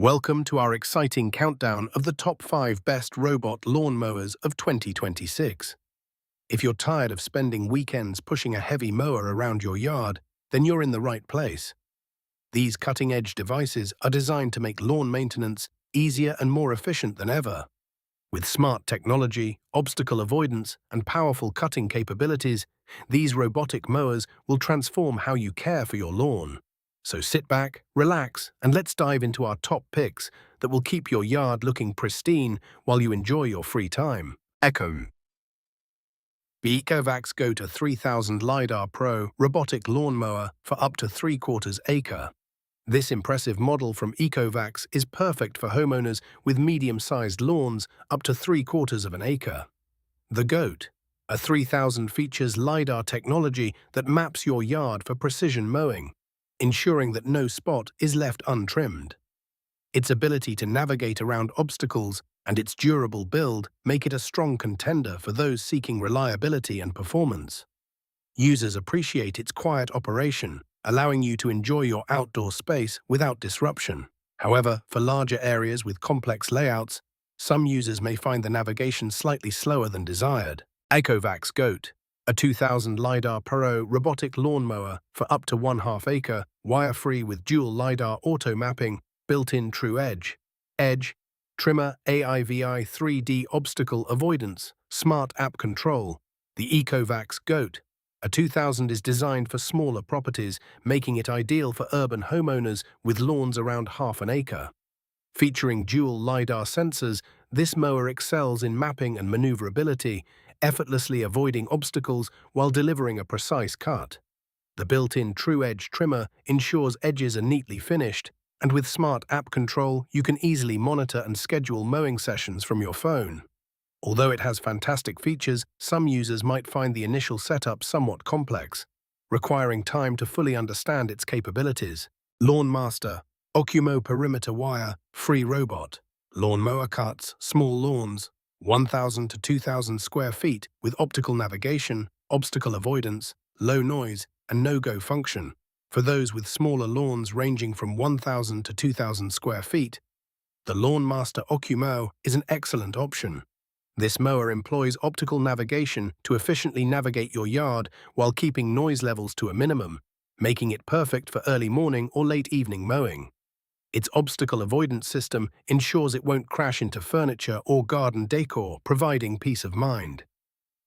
Welcome to our exciting countdown of the top 5 best robot lawnmowers of 2026. If you're tired of spending weekends pushing a heavy mower around your yard, then you're in the right place. These cutting-edge devices are designed to make lawn maintenance easier and more efficient than ever. With smart technology, obstacle avoidance, and powerful cutting capabilities, these robotic mowers will transform how you care for your lawn. So sit back, relax, and let's dive into our top picks that will keep your yard looking pristine while you enjoy your free time. The ECOVACS Go to 3000 LiDAR Pro robotic lawnmower for up to 3/4 acre. This impressive model from ECOVACS is perfect for homeowners with medium-sized lawns up to 3/4 of an acre. The GOAT, a 3000 features LiDAR technology that maps your yard for precision mowing, ensuring that no spot is left untrimmed. Its ability to navigate around obstacles and its durable build make it a strong contender for those seeking reliability and performance. Users appreciate its quiet operation, allowing you to enjoy your outdoor space without disruption. However, for larger areas with complex layouts, some users may find the navigation slightly slower than desired. ECOVACS GOAT, a 2000 LiDAR Pro robotic lawnmower for up to 1/2 acre, wire-free with dual LiDAR auto-mapping, built-in True Edge, trimmer AIVI 3D obstacle avoidance, smart app control. The ECOVACS GOAT, a 2000 is designed for smaller properties, making it ideal for urban homeowners with lawns around 1/2 an acre. Featuring dual LiDAR sensors, this mower excels in mapping and maneuverability, effortlessly avoiding obstacles while delivering a precise cut. The built-in True Edge trimmer ensures edges are neatly finished, and with smart app control, you can easily monitor and schedule mowing sessions from your phone. Although it has fantastic features, some users might find the initial setup somewhat complex, requiring time to fully understand its capabilities. LawnMaster, OcuMow perimeter wire, free robot. Lawnmower cuts small lawns, 1,000 to 2,000 square feet with optical navigation, obstacle avoidance, low noise, and no-go function. For those with smaller lawns ranging from 1,000 to 2,000 square feet, the LawnMaster OcuMow is an excellent option. This mower employs optical navigation to efficiently navigate your yard while keeping noise levels to a minimum, making it perfect for early morning or late evening mowing. Its obstacle avoidance system ensures it won't crash into furniture or garden decor, providing peace of mind.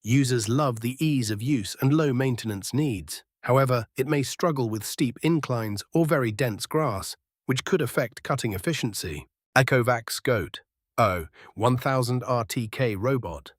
Users love the ease of use and low maintenance needs. However, it may struggle with steep inclines or very dense grass, which could affect cutting efficiency. ECOVACS GOAT, 1000 RTK robot.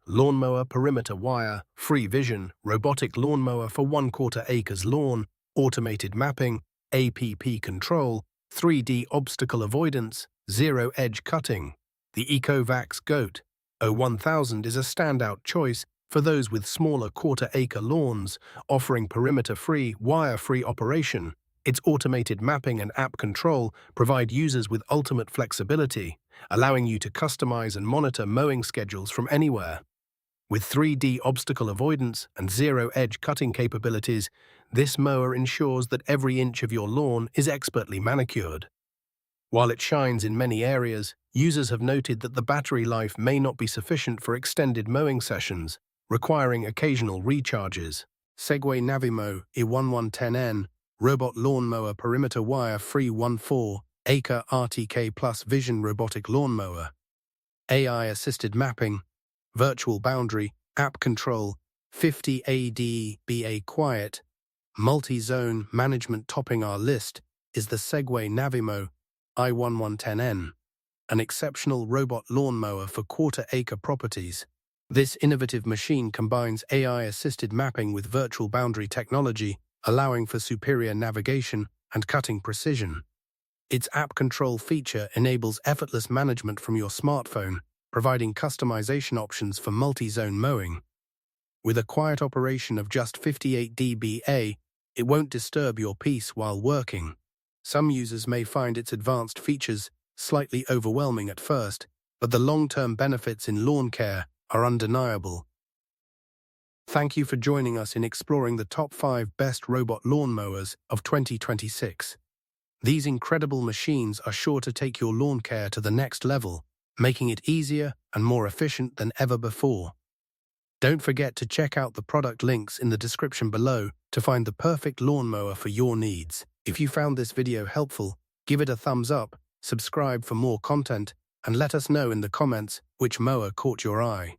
Lawnmower perimeter wire, free vision, robotic lawnmower for 1/4 acres lawn, automated mapping, APP control, 3D obstacle avoidance, zero-edge cutting. The ECOVACS GOAT, 1000 is a standout choice for those with smaller 1/4 acre lawns, offering perimeter-free, wire-free operation. Its automated mapping and app control provide users with ultimate flexibility, allowing you to customize and monitor mowing schedules from anywhere. With 3D obstacle avoidance and zero-edge cutting capabilities, this mower ensures that every inch of your lawn is expertly manicured. While it shines in many areas, users have noted that the battery life may not be sufficient for extended mowing sessions, requiring occasional recharges. Segway Navimow E1110N Robot Lawnmower Perimeter Wire Free 1/4 Acre RTK Plus Vision Robotic Lawnmower. AI-assisted mapping, virtual boundary, app control, 50 AdBA quiet, multi-zone management. Topping our list is the Segway Navimow i1110N, an exceptional robot lawnmower for 1/4 acre properties. This innovative machine combines AI-assisted mapping with virtual boundary technology, allowing for superior navigation and cutting precision. Its app control feature enables effortless management from your smartphone, providing customization options for multi-zone mowing. With a quiet operation of just 58 dBA, it won't disturb your peace while working. Some users may find its advanced features slightly overwhelming at first, but the long-term benefits in lawn care are undeniable. Thank you for joining us in exploring the top 5 best robot lawnmowers of 2026. These incredible machines are sure to take your lawn care to the next level, making it easier and more efficient than ever before. Don't forget to check out the product links in the description below to find the perfect lawnmower for your needs. If you found this video helpful, give it a thumbs up, subscribe for more content, and let us know in the comments which mower caught your eye.